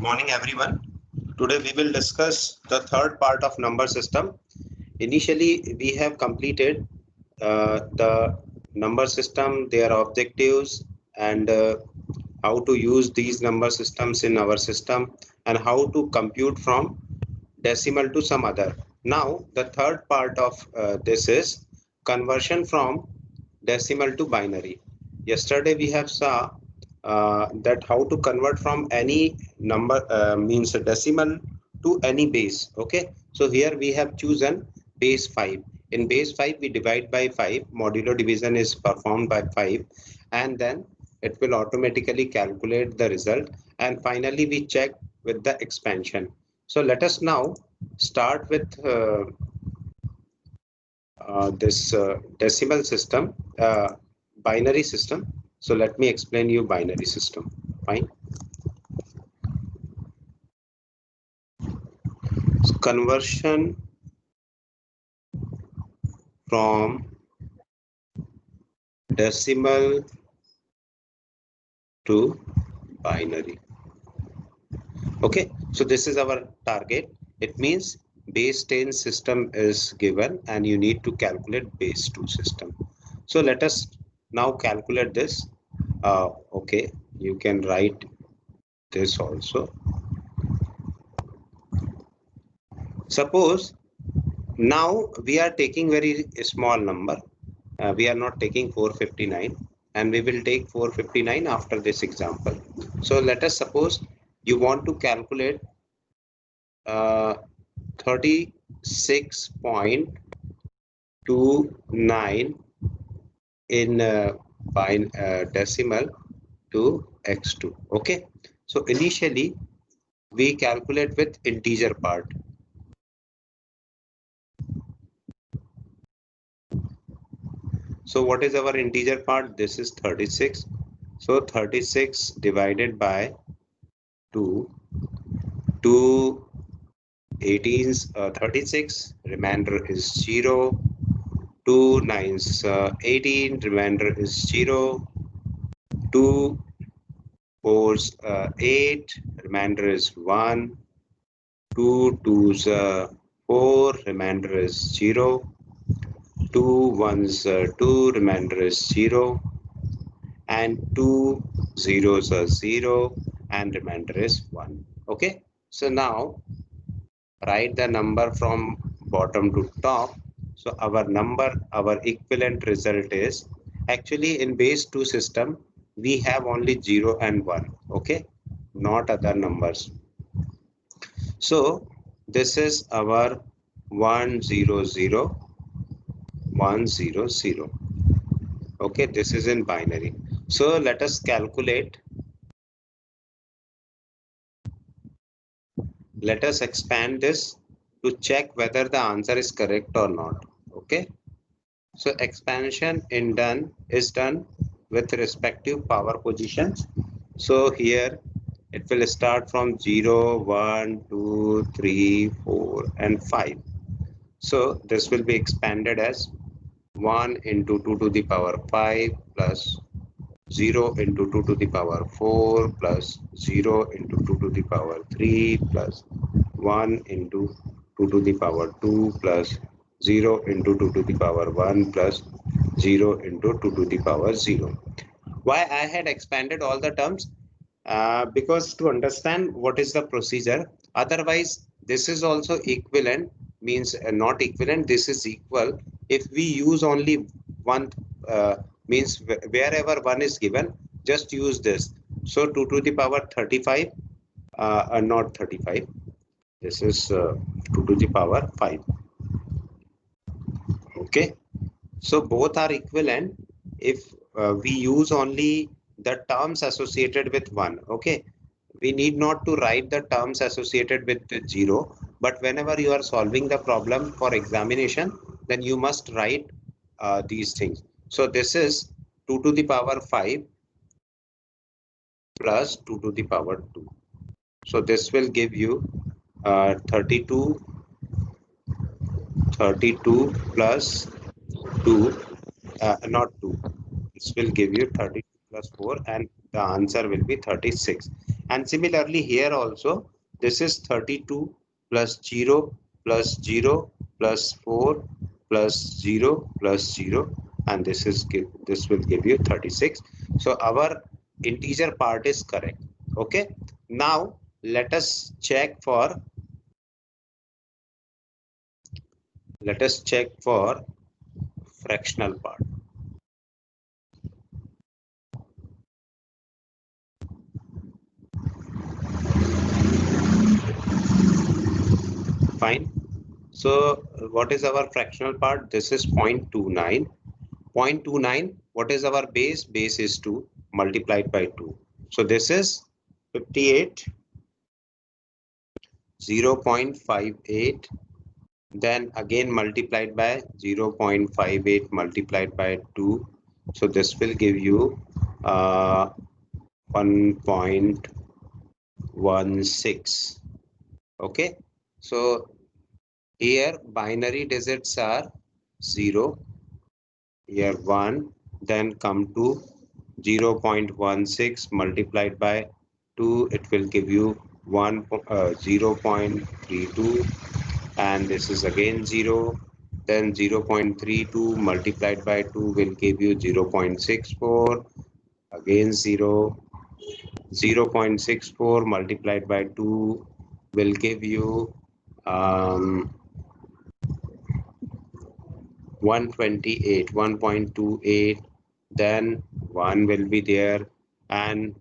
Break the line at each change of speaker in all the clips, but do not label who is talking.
morning everyone. Today we will discuss the third part of number system. Initially we have completed the number system, their objectives, and how to use these number systems in our system, and how to compute from decimal to some other. Now the third part of this is conversion from decimal to binary. Yesterday we have saw that how to convert from any number means a decimal to any base. Okay, so here we have chosen base 5. In base 5 we divide by 5, modulo division is performed by 5, and then it will automatically calculate the result, and finally we check with the expansion. So let us now start with this decimal system, binary system. So let me explain you binary system. Fine. So conversion from decimal to binary. Okay, so this is our target. It means base 10 system is given and you need to calculate base 2 system. So let us now calculate this. Okay, you can write this also. Suppose now we are taking very small number. We are not taking 459, and we will take 459 after this example. So let us suppose you want to calculate 36.29 in decimal to x2. Okay, so initially we calculate with integer part. So what is our integer part? This is 36. So 36 divided by 2, 2 18s 36, remainder is 0. 2 9s 18, remainder is 0. 2 4s 8, remainder is 1. 2 2s 4, remainder is 0. 2 1s 2, remainder is 0. And 2 zeros are 0, and remainder is 1. Okay, so now write the number from bottom to top. So our number, our equivalent result is, actually in base 2 system we have only 0 and 1. Okay, not other numbers. So this is our 100 100. Okay, this is in binary. So let us calculate. Let us expand this to check whether the answer is correct or not. Okay, so expansion is done with respective power positions. So here it will start from 0 1 2 3 4 and 5. So this will be expanded as 1 into 2 to the power 5 plus 0 into 2 to the power 4 plus 0 into 2 to the power 3 plus 1 into 2 to the power 2 plus 0 into 2 to the power 1 plus 0 into 2 to the power 0. Why I had expanded all the terms? Because to understand what is the procedure. Otherwise this is also equivalent, means not equivalent, this is equal. If we use only one, means wherever 1 is given, just use this. So 2 to the power 35, not 35, this is 2 to the power 5. Okay, so both are equivalent if we use only the terms associated with 1. Okay, we need not to write the terms associated with 0, but whenever you are solving the problem for examination, then you must write these things. So this is 2 to the power 5 plus 2 to the power 2. So this will give you 32 plus 2, not 2. This will give you 32 plus 4, and the answer will be 36. And similarly here also, this is 32 plus 0 plus 0 plus 4 plus 0 plus 0, and this will give you 36. So our integer part is correct. Okay, now let us check for fractional part. Fine. So what is our fractional part? This is 0.29. 0.29, what is our base? Base is 2 multiplied by 2. So this is 58, 0.58, then again multiplied by 0.58 multiplied by 2. So this will give you 1.16. Okay, so here binary digits are 0, here 1, then come to 0.16 multiplied by 2, it will give you 0.32, and this is again 0, then 0.32 multiplied by 2 will give you 0.64, again 0, 0.64 multiplied by 2 will give you 128, 1.28, then 1 will be there, and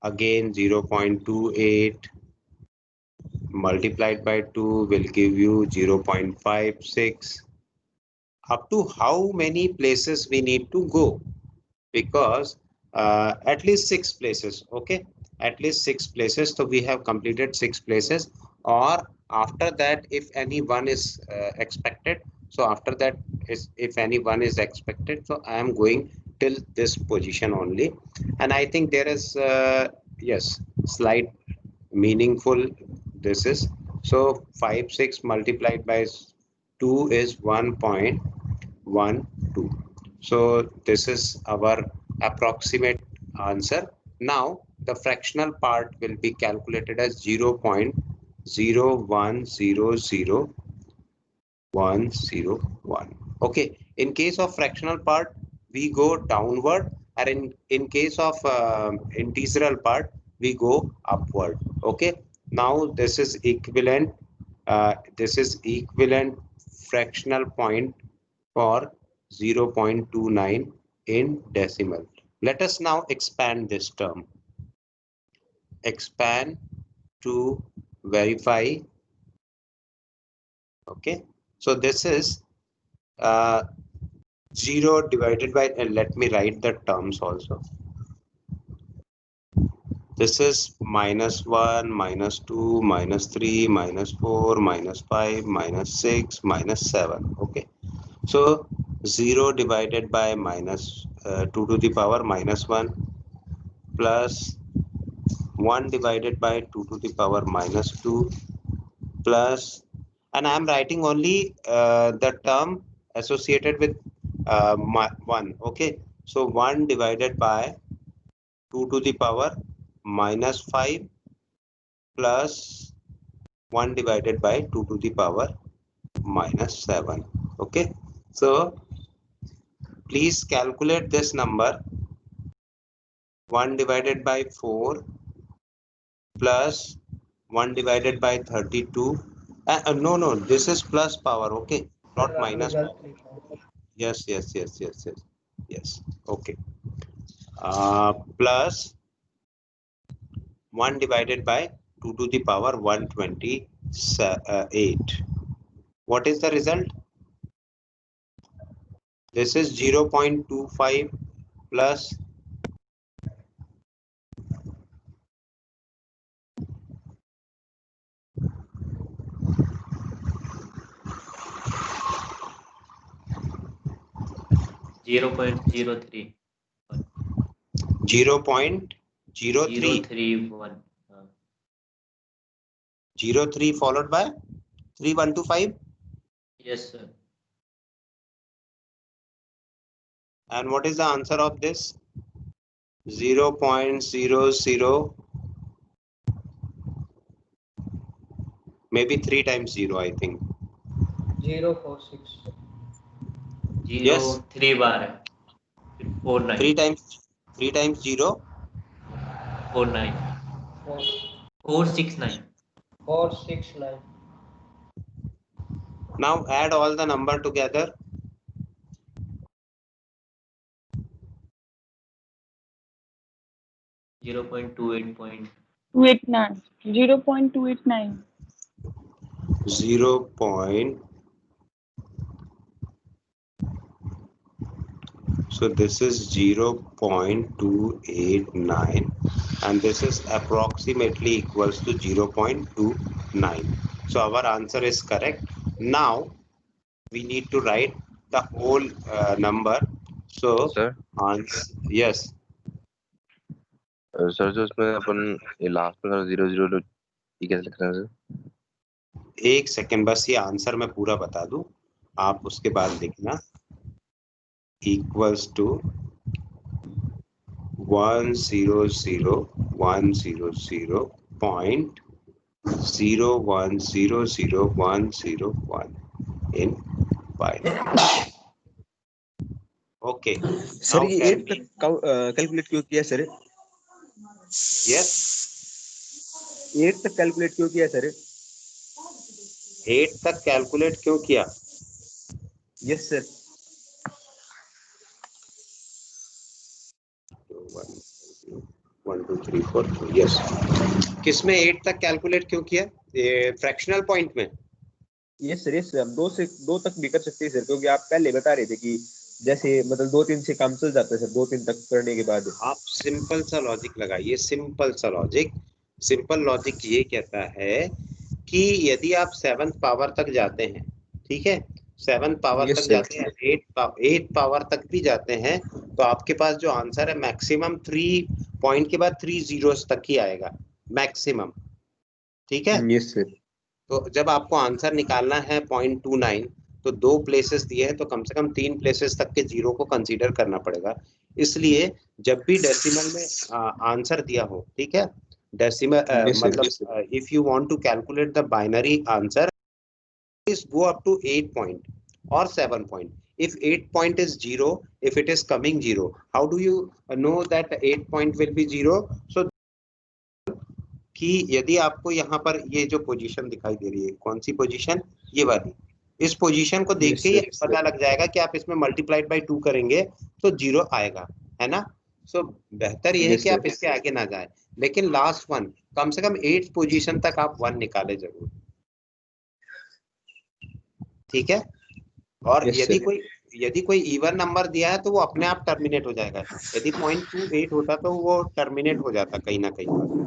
again 0.28 multiplied by 2 will give you 0.56. Up to how many places we need to go? Because at least 6 places. Okay, at least 6 places. So we have completed 6 places, or after that if any one is expected. So after that is, if any one is expected, so I am going till this position only, and I think there is yes, slight meaningful this is. So 5 6 multiplied by 2 is 1.12. So this is our approximate answer. Now the fractional part will be calculated as 0.0100101. Okay, in case of fractional part we go downward, and in case of integral part we go upward. Okay, now this is equivalent, fractional point for 0.29 in decimal. Let us now expand this term. Expand to verify. Okay, so this is 0 divided by, and let me write the terms also. This is -1, -2, -3, -4, -5, -6, -7. Okay, so 0 divided by 2 to the power -1 plus 1 divided by 2 to the power -2 plus, and I am writing only the term associated with 1. Okay, so 1 divided by 2 to the power -5 plus 1 divided by 2 to the power -7. Okay, so please calculate this number. 1 divided by 4 plus 1 divided by 32. No, this is plus power. Okay, not minus power. Yes. Okay, plus 1 divided by 2 to the power 128. What is the result? This is 0.25 plus
0.031.
0.031. 03 followed by 3125.
Yes, sir.
And what is the answer of this? 0.00 maybe 3 times 0, I think.
0 4 6
0
Yes.
3 बार है, 4 9
3 times 0.
4 9 4 6 9
4 6 9.
Now add all the number together.
Zero point two eight
289. 0.289.
0. So this is 0.289 and this is approximately equals to 0.29. So our answer is correct. Now we need to write the whole number. So
Sir?
answer, yes.
Sir जो इसमें अपन ये last में 0 0 ये कैसे लिखना है sir?
एक second बस ये आंसर मैं पूरा बता दूं, आप उसके बाद लिखना। Equals to 100.01000101 in binary. Okay.
Sir ये 8 तक कैलकुलेट क्यों किया सर?
Yes.
8 तक कैलकुलेट क्यों किया सर?
8 तक कैलकुलेट क्यों किया?
Yes sir.
1 2 3 4 यस। किसमें 8 तक कैलकुलेट क्यों किया? ये फ्रैक्शनल पॉइंट में।
Yes sir, yes sir. हम 2 तक भी कर सकते हैं सर, क्योंकि आप पहले बता रहे थे कि जैसे मतलब 2-3 से काम चल जाता है सर, 2-3 तक करने के बाद।
आप सिंपल सा लॉजिक लगाइए, सिंपल सा लॉजिक। सिंपल लॉजिक ये कहता है कि यदि आप 7th पावर तक जाते हैं, ठीक है, 7th पावर
Yes,
तक
sir.
जाते हैं, 8 पावर तक भी जाते हैं, तो आपके पास जो आंसर है मैक्सिमम 3 पॉइंट के बाद 3 zeros तक ही आएगा मैक्सिमम, ठीक है।
Yes sir.
तो जब आपको आंसर निकालना है 0.29, तो 2 प्लेसेस दिए हैं, तो कम से कम 3 प्लेसेस तक के जीरो को कंसीडर करना पड़ेगा। इसलिए जब भी डेसिमल में आंसर दिया हो, ठीक है, डेसिमल
Yes, sir.
मतलब if you want to calculate the binary answer is go up to 8 point or 7 point. If 8 point is 0, if it is coming 0, how do you know that 8 point will be 0? So कि यदि आपको यहाँ पर ये जो position दिखाई दे रही है, कौन सी पोजीशन? ये वाली। इस पोजीशन को देख के ही पता लग जाएगा कि आप इसमें मल्टीप्लाइड बाय 2 करेंगे तो 0 आएगा, है ना। सो बेहतर ये है कि आप इसके आगे ना जाए, लेकिन लास्ट वन कम से कम 8th पोजीशन तक आप 1 निकाले जरूर, ठीक है। और यदि कोई इवन नंबर दिया है तो वो अपने आप टर्मिनेट हो जाएगा। यदि 0.28 होता तो वो टर्मिनेट हो जाता कहीं ना कहीं पर,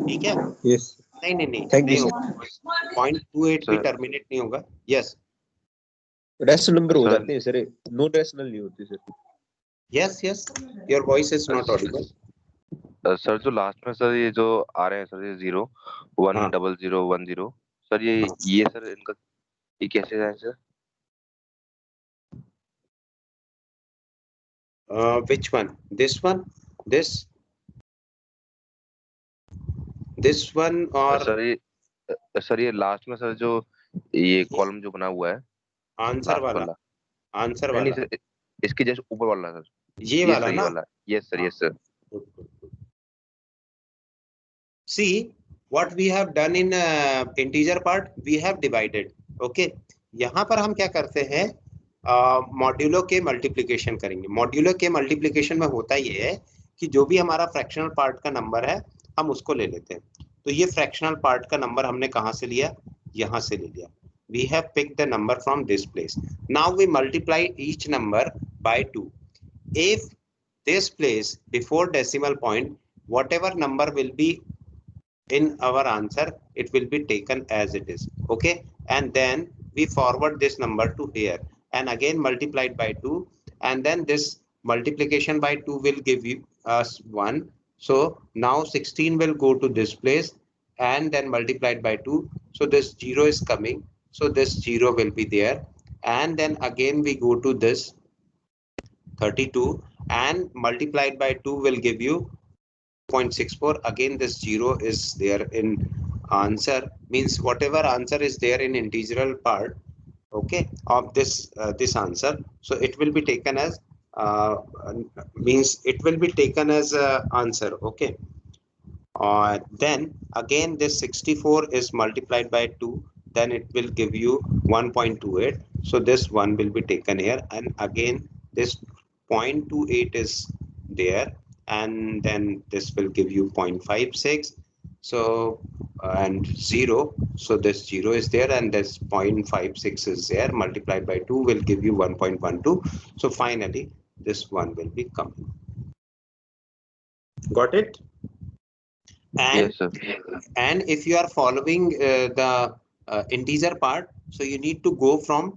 ठीक है।
यस।
नहीं होगा, 0.28 भी टर्मिनेट नहीं होगा। यस,
रेशनल नंबर हो जाते हैं सर, नॉन रेशनल नहीं होते sir.
Yes your voice is not Audible.
Sir जो लास्ट में सर ये जो आ रहे हैं सर, ये 0 1 0 1 0 सर, ये सर इनका ये कैसे जाए sir?
Which one? This one? This one or
sir ये लास्ट में सर जो ये कॉलम जो बना हुआ है
आंसर वाला
नहीं सर, इसके जैसे ऊपर वाला सर,
ये वाला ना?
Yes sir.
See what we have done in integer part, we have divided. Okay, यहाँ पर हम क्या करते हैं, मॉड्यूलो के मल्टीप्लिकेशन करेंगे। मॉड्यूलो के मल्टीप्लिकेशन में होता ये है कि जो भी हमारा फ्रैक्शनल पार्ट का नंबर है हम उसको ले लेते हैं। तो ये फ्रैक्शनल पार्ट का नंबर हमने कहाँ से लिया? यहाँ से ले लिया। We have picked the number from this place. Now we multiply each number by 2. If this place before decimal point, whatever number will be in our answer, it will be taken as it is. Okay, and then we forward this number to here and again multiplied by 2, and then this multiplication by 2 will give you us 1. So now 16 will go to this place and then multiplied by 2. So this 0 is coming, so this 0 will be there, and then again we go to this 32 and multiplied by 2 will give you 0.64. Again this 0 is there in answer means whatever answer is there in integral part, okay, of this this answer, so it will be taken as means it will be taken as answer, okay. Then again this 64 is multiplied by 2, then it will give you 1.28, so this one will be taken here, and again this 0.28 is there, and then this will give you 0.56, so and 0, so this 0 is there, and this 0.56 is there, multiplied by 2 will give you 1.12, so finally this one will be coming. Got it? And
Yes, sir.
and if you are following the integer part, so you need to go from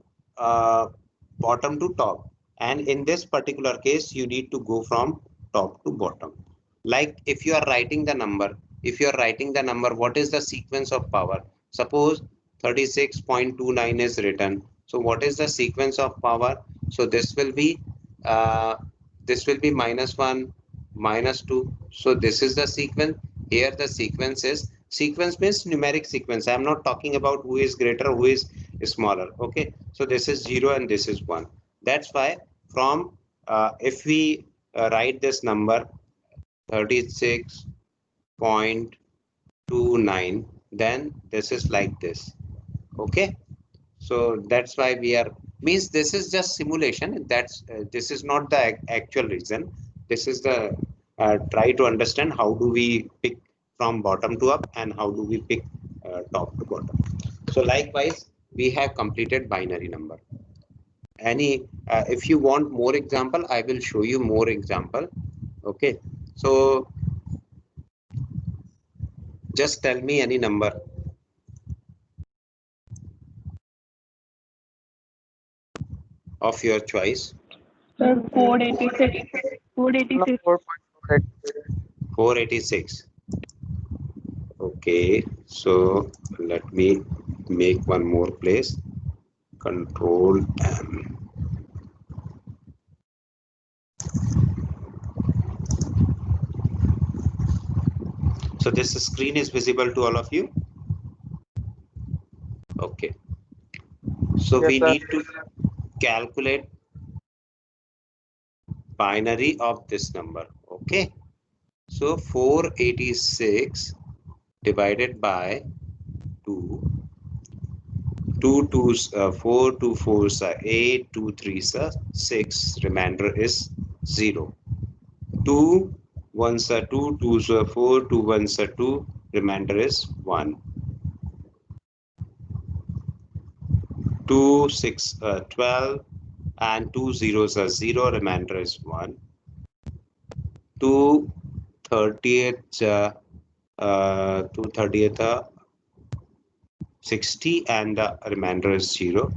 bottom to top, and in this particular case you need to go from top to bottom. Like if you are writing the number, what is the sequence of power? Suppose 36.29 is written, so what is the sequence of power? So this will be -1, -2, so this is the sequence. Here the sequence means numeric sequence. I am not talking about who is greater, who is smaller, okay. So this is 0 and this is 1. That's why from if we write this number 36.29, then this is like this, okay. So that's why we are, means this is just simulation, that's this is not the actual reason. This is the try to understand how do we pick from bottom to up and how do we pick top to bottom. So likewise we have completed binary number. Any if you want more example, I will show you more example, okay. So just tell me any number. Of your choice.
Sir, 486. 486.
486. Okay, so let me make one more place. Control M. So this screen is visible to all of you. Okay. So
Yes,
we
sir.
need to calculate binary of this number. Okay. So 486 divided by 2. 2 2s 4, 2 4s are 8, 2 3s are 6, remainder is 0. 2 1s are 2, 2s are 4, 2 1s are 2, remainder is 1. 2 6 12 and 2 zeros are 0, remainder is 1. 2 30th 60 and the remainder is 0.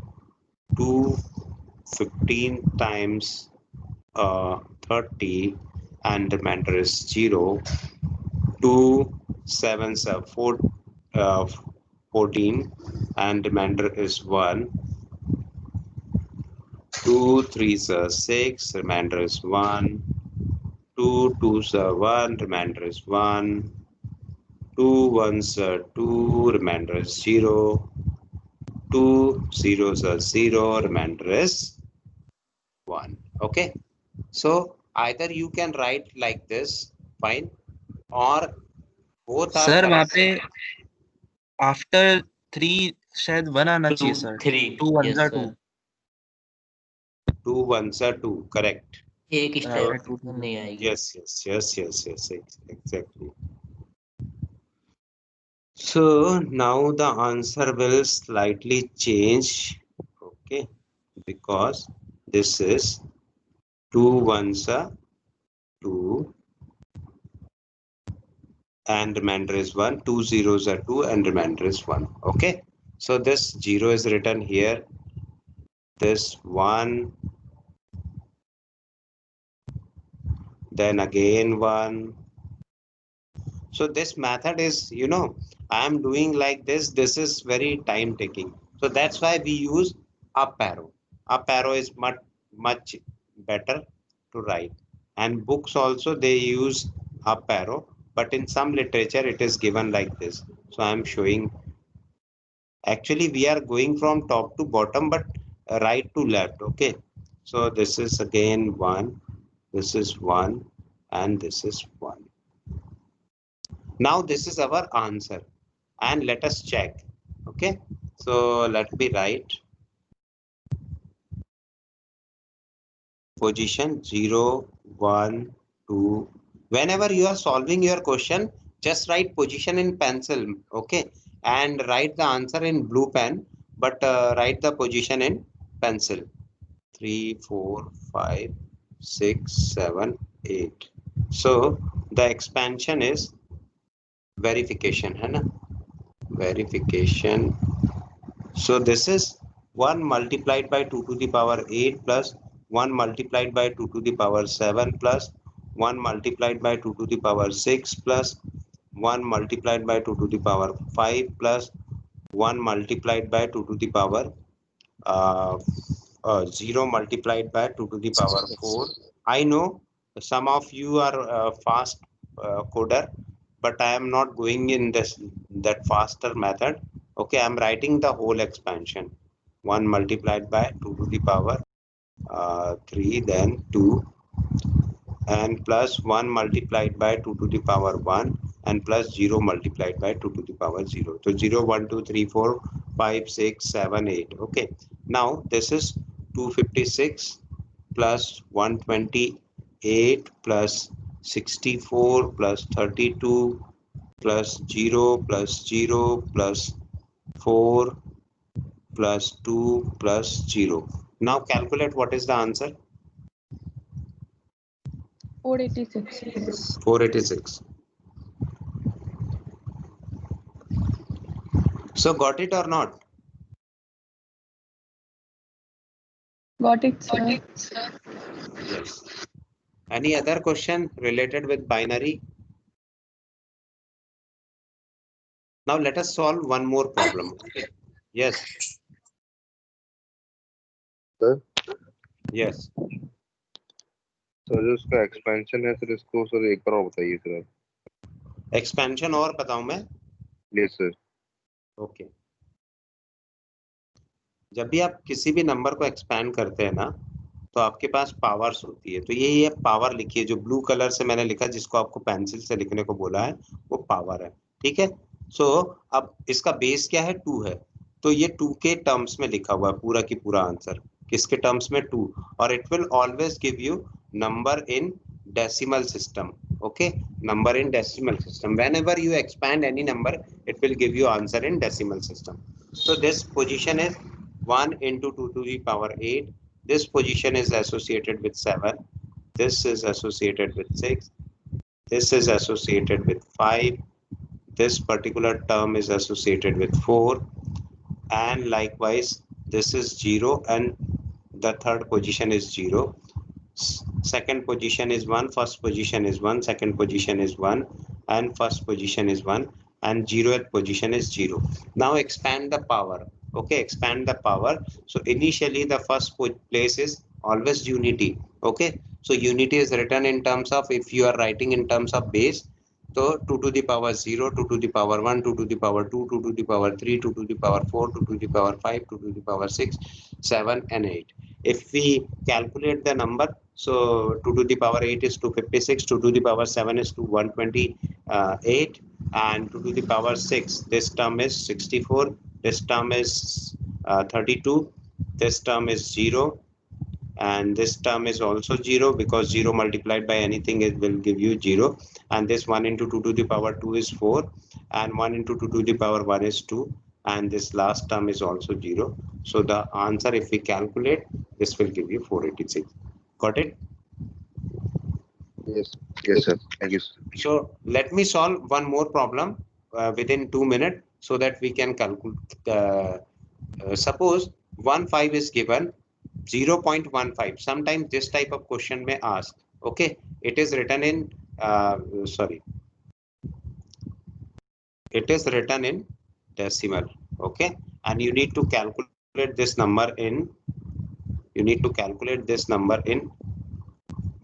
2 15 times 30 and remainder is 0. 2 7s are 14 and remainder is 1. 2 3s are 6, remainder is 1. 2 2s are 1, remainder is 1. 2 1s are 2, remainder is 0. 2 zeros are 0, remainder is 1. Okay. So either you can write like this, fine, or both are
sir वहाँ
correct.
पे after 3 शायद 1 आना चाहिए sir
3
2 1
yes
जा
sir
2
2 1s are 2, correct.
एक
sir
step
after 2
नहीं आएगी
Yes, exactly. So now the answer will slightly change, okay, because this is 2 1s are 2 and remainder is 1, 2 zeros are 2 and remainder is 1, okay. So this 0 is written here, this 1, then again 1. So this method is, you know, I am doing like this. This is very time taking. So that's why we use up arrow. Up arrow is much better to write. And books also they use up arrow. but in some literature it is given like this. So I am showing, actually we are going from top to bottom, but right to left. Okay, so this is again 1, this is 1, and this is 1. Now this is our answer, and let us check. Okay, so let me write position 0, 1, 2. Whenever you are solving your question, just write position in pencil, okay, and write the answer in blue pen, but write the position in pencil. 3, 4, 5, 6, 7, 8. So the expansion is verification, है ना? Verification. So this is 1 multiplied by 2 to the power 8 plus 1 multiplied by 2 to the power 7 plus 1 multiplied by 2 to the power 6 plus 1 multiplied by 2 to the power 5 plus 1 multiplied by 2 to the power 0 multiplied by 2 to the power 4. I know some of you are fast coder, but I am not going in that faster method. Okay, I am writing the whole expansion. 1 multiplied by 2 to the power 3, then 2, and plus 1 multiplied by 2 to the power 1, and plus 0 multiplied by 2 to the power 0. So 0, 1, 2, 3, 4, 5, 6, 7, 8. Okay, now this is 256 plus 128 plus 64 plus 32 plus 0 plus 0 plus 4 plus 2 plus 0. Now calculate what is the answer.
486.
486. So got it or not?
Got it, sir.
Yes. Any other question related with binary? Now let us solve one more problem. Okay. Yes.
Sir?
Yes.
Sir जो उसका expansion है sir, इसको sir एक बार और बताइए sir.
Expansion और बताऊं मैं?
Yes sir.
ओके। जब भी आप किसी भी नंबर को एक्सपैंड करते हैं ना, तो आपके पास पावर्स होती है। तो ये पावर लिखिए, जो ब्लू कलर से मैंने लिखा, जिसको आपको पेंसिल से लिखने को बोला है, वो पावर है। ठीक है। सो अब इसका बेस क्या है? 2 है। तो ये 2 के टर्म्स में लिखा हुआ है पूरा की पूरा आंसर। किसके टर्म्स में? 2। और it will always give you number in decimal system. Okay, number in decimal system. Whenever you expand any number, it will give you answer in decimal system. So this position is 1 into 2 to the power 8. This position is associated with 7. This is associated with 6. This is associated with 5. This particular term is associated with 4. And likewise, this is 0, and the third position is 0. Second position is 1, first position is 1, second position is 1, and first position is 1, and 0th position is 0. Now expand the power. Okay, expand the power. So initially the first place is always unity. Okay, so unity is written in terms of, if you are writing in terms of base, so 2 to the power 0, 2 to the power 1, 2 to the power 2, 2 to the power 3, 2 to the power 4, 2 to the power 5, 2 to the power 6, 7, and 8. If we calculate the number, so 2 to the power 8 is 256, 2 to the power 7 is 128, and 2 to the power 6, this term is 64, this term is 32, this term is 0, and this term is also 0, because 0 multiplied by anything, it will give you 0, and this 1 into 2 to the power 2 is 4, and 1 into 2 to the power 1 is 2, and this last term is also 0. So the answer, if we calculate, this will give you 486. Got it?
Yes. Yes sir. Thank you sir.
So let me solve one more problem within 2 minutes, so that we can calculate. Suppose 1.5 is given, 0.15. Sometimes this type of question may ask. Okay, it is written in it is written in decimal. Okay, and you need to calculate this number in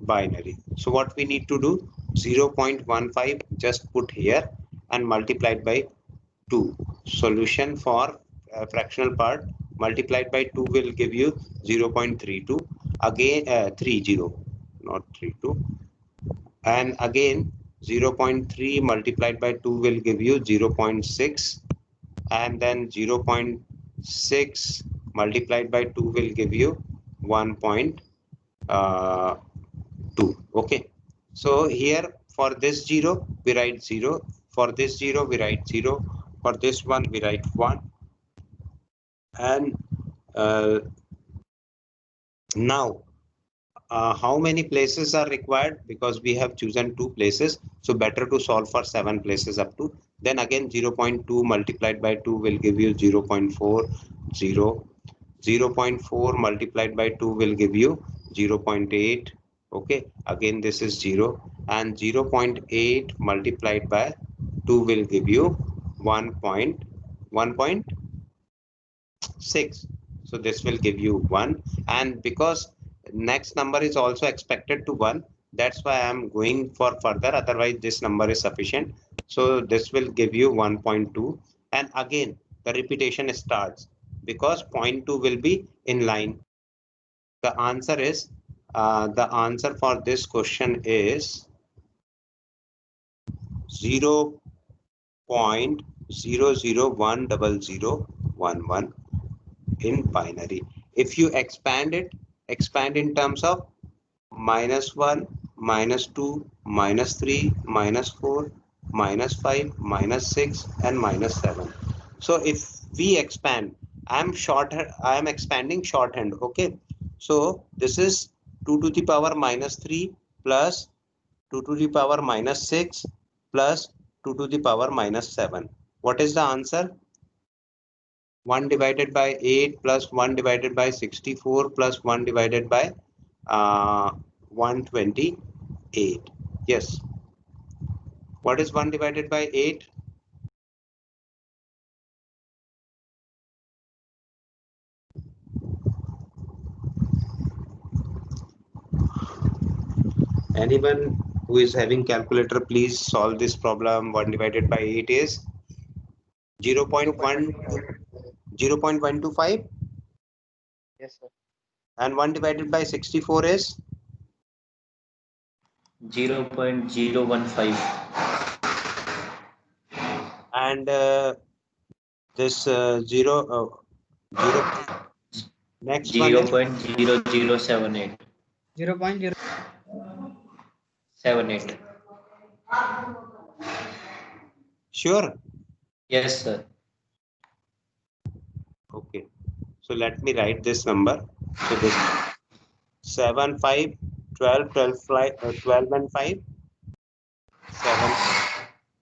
binary. So what we need to do, 0.15 just put here and multiplied by 2. Solution for fractional part multiplied by 2 will give you 0.32. Again 30, not 32. And again 0.3 multiplied by 2 will give you 0.6. And then 0.6 multiplied by 2 will give you 1.2. Okay. So here for this 0 we write 0. For this 0 we write 0. For this one we write 1. And now how many places are required? Because we have chosen 2 places, so better to solve for 7 places up to. Then again 0.2 multiplied by 2 will give you 0.4. 0.4 multiplied by 2 will give you 0.8. Okay, again this is 0, and 0.8 multiplied by 2 will give you 1.6. So this will give you 1, and because next number is also expected to 1, that's why I am going for further, otherwise this number is sufficient. So this will give you 1.2, and again the repetition starts because 0.2 will be in line. The answer is the answer for this question is 0.001011 in binary. If you expand it, expand in terms of -1, -2, -3, -4, -5, -6, and -7. So if we expand, I am expanding shorthand. Okay, so this is 2 to the power -3 plus 2 to the power -6 plus 2 to the power -7. What is the answer? 1 divided by 8 plus 1 divided by 64 plus 1 divided by 128. Yes. What is 1 divided by 8? Anyone who is having calculator, please solve this problem. 1 divided by 8 is 0.125.
Yes, sir.
And 1 divided by 64 is
0.015.
and this 0 next one is
0.0078. 0.078.
sure.
Yes, sir.
Okay, so let me write this number. So this 7, 5, 12, 12, 12 and 5, 7,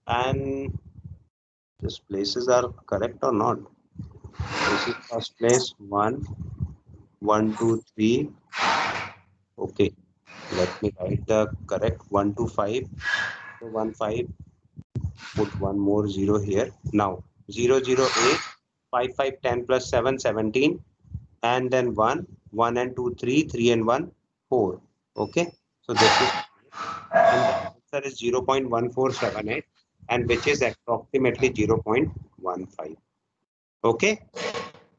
and these places are correct or not? This is first place 1, 1, 2, 3. Okay, let me write the correct 1 to 5. So 1, 5. Put one more 0 here. Now 0, 0, 8, 5, 5, 10 plus 7, 17, and then 1, 1 and 2, 3, 3 and 1, 4. Okay, so this is, and the answer is 0.1478, and which is approximately 0.15. Okay,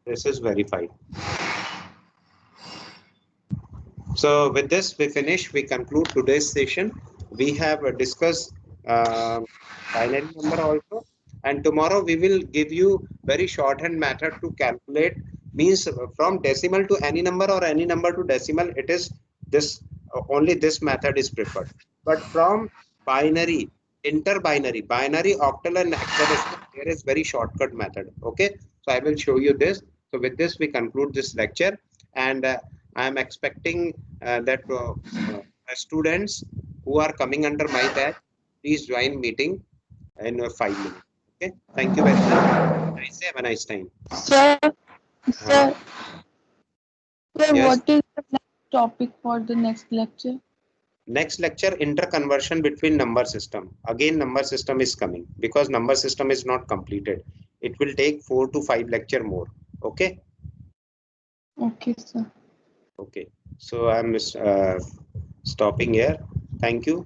this is verified. So with this we finish, we conclude today's session. We have discussed binary number also, and tomorrow we will give you very shorthand method to calculate, means from decimal to any number or any number to decimal, it is this only this method is preferred. But from binary, interbinary, binary, octal and hexadecimal, there is very shortcut method. Okay, so I will show you this. So with this we conclude this lecture, and I am expecting that students who are coming under my batch, please join meeting in 5 minutes. Okay, thank you very much. Nice day, have a nice time.
Sir, sir,
Yes.
what is the next topic for the next lecture?
Next lecture, interconversion between number system. Again, number system is coming because number system is not completed. It will take 4 to 5 lecture more. Okay.
Okay, sir.
Okay. So I'm stopping here. Thank you.